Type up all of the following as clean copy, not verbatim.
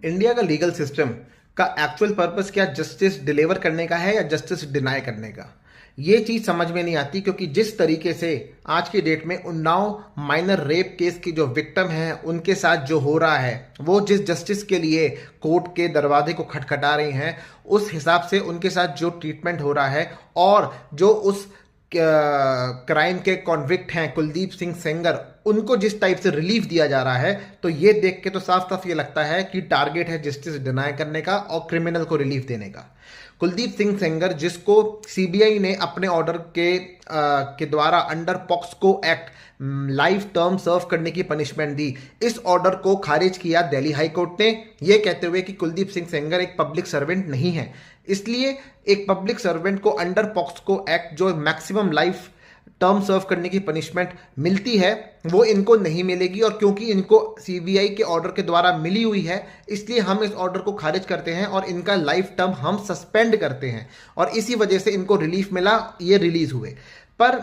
India का legal system का actual purpose क्या जस्टिस डिलीवर करने का है या जस्टिस डिनाई करने का? ये चीज समझ में नहीं आती, क्योंकि जिस तरीके से आज की डेट में उन्नाव माइनर रेप केस की जो विक्टिम है उनके साथ जो हो रहा है, वो जिस जस्टिस के लिए कोर्ट के दरवाजे को खटखटा रही हैं, उस हिसाब से उनके साथ जो ट्रीटमेंट हो रहा है और जो उस क्राइम के कॉन्विक्ट हैं कुलदीप सिंह सेंगर, उनको जिस टाइप से रिलीफ दिया जा रहा है, तो ये देख के तो साफ साफ ये लगता है कि टारगेट है जस्टिस डिनाई करने का और क्रिमिनल को रिलीफ देने का। कुलदीप सिंह सेंगर, जिसको सीबीआई ने अपने ऑर्डर के द्वारा under POCSO act life term serve करने की पनिशमेंट दी, इस ऑर्डर को खारिज किया दिल्ली हाई कोर्ट ने, यह कहते हुए कि कुलदीप सिंह सेंगर एक पब्लिक सर्वेंट नहीं है। इसलिए एक पब्लिक सर्वेंट को अंडर पॉक्सको एक्ट जो मैक्सिमम लाइफ टर्म सर्व करने की पनिशमेंट मिलती है, वो इनको नहीं मिलेगी। और क्योंकि इनको सीबीआई के ऑर्डर के द्वारा मिली हुई है, इसलिए हम इस ऑर्डर को खारिज करते हैं और इनका लाइफ टर्म हम सस्पेंड करते हैं, और इसी वजह से इनको रिलीफ मिला, ये रिलीज हुए। पर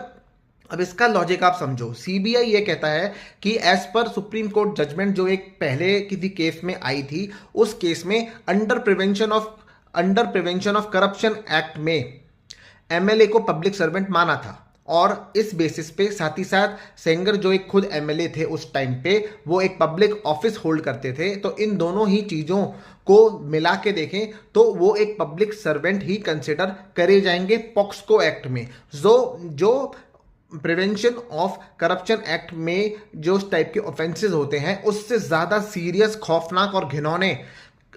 अब इसका लॉजिक आप समझो। सीबीआई ये कहता है कि as per supreme court judgement जो एक पहले किसी केस में आई थी, उस केस में under prevention of corruption act में एमएलए को पब्लिक सर्वेंट माना था, और इस बेसिस पे साथ ही साथ सेंगर जो एक खुद एमएलए थे उस टाइम पे, वो एक पब्लिक ऑफिस होल्ड करते थे। तो इन दोनों ही चीजों को मिला के देखें तो वो एक पब्लिक सर्वेंट ही कंसिडर करे जाएंगे पॉक्सको एक्ट में। जो प्रिवेंशन ऑफ करप्शन एक्ट में जो टाइप के ऑफेंसेस होते हैं, उससे ज्यादा सीरियस, खौफनाक और घिनौने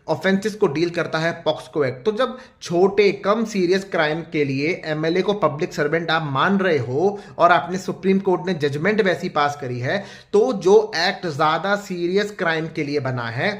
ऑफेंसेस को डील करता है पॉक्सको एक्ट। तो जब छोटे कम सीरियस क्राइम के लिए एमएलए को पब्लिक सर्वेंट आप मान रहे हो और आपने सुप्रीम कोर्ट ने जजमेंट वैसी पास करी है, तो जो एक्ट ज्यादा सीरियस क्राइम के लिए बना है,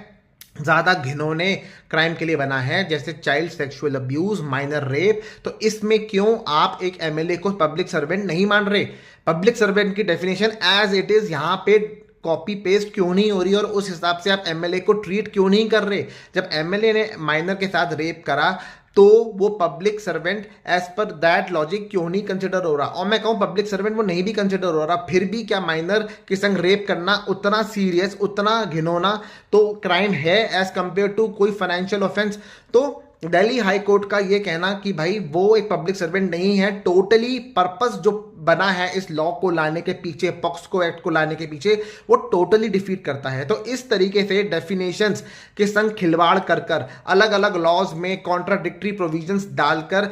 ज्यादा घिनौने क्राइम के लिए बना है, जैसे child sexual abuse, minor rape, तो इसमें क्यों आप एक एमएलए को पब्लिक सर्वेंट नहीं मान रहे? पब्लिक सर्वेंट की डेफिनेशन एज इट इज यहां पे कॉपी पेस्ट क्यों नहीं हो रही, और उस हिसाब से आप एमएलए को ट्रीट क्यों नहीं कर रहे? जब एमएलए ने माइनर के साथ रेप करा, तो वो पब्लिक सर्वेंट एज पर दैट लॉजिक क्यों नहीं कंसिडर हो रहा? और मैं कहूं पब्लिक सर्वेंट वो नहीं भी कंसिडर हो रहा, फिर भी क्या माइनर के संग रेप करना उतना सीरियस, उतना घिनौना तो क्राइम है एज कंपेयर टू कोई फाइनेंशियल ऑफेंस? तो दिल्ली हाई कोर्ट का ये कहना कि भाई वो एक पब्लिक सर्वेंट नहीं है, टोटली पर्पस जो बना है इस लॉ को लाने के पीछे, पॉक्सको एक्ट को लाने के पीछे, वो टोटली डिफीट करता है। तो इस तरीके से डेफिनेशंस के संग खिलवाड़ कर कर, अलग अलग लॉज में कॉन्ट्राडिक्टरी प्रोविजंस डालकर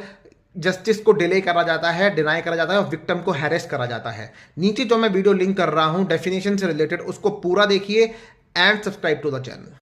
जस्टिस को डिले करा जाता है, डिनाई करा जाता है और विक्टिम को हैरेस करा जाता है। नीचे जो मैं वीडियो लिंक कर रहा हूं डेफिनेशन से रिलेटेड, उसको पूरा देखिए and subscribe to the channel.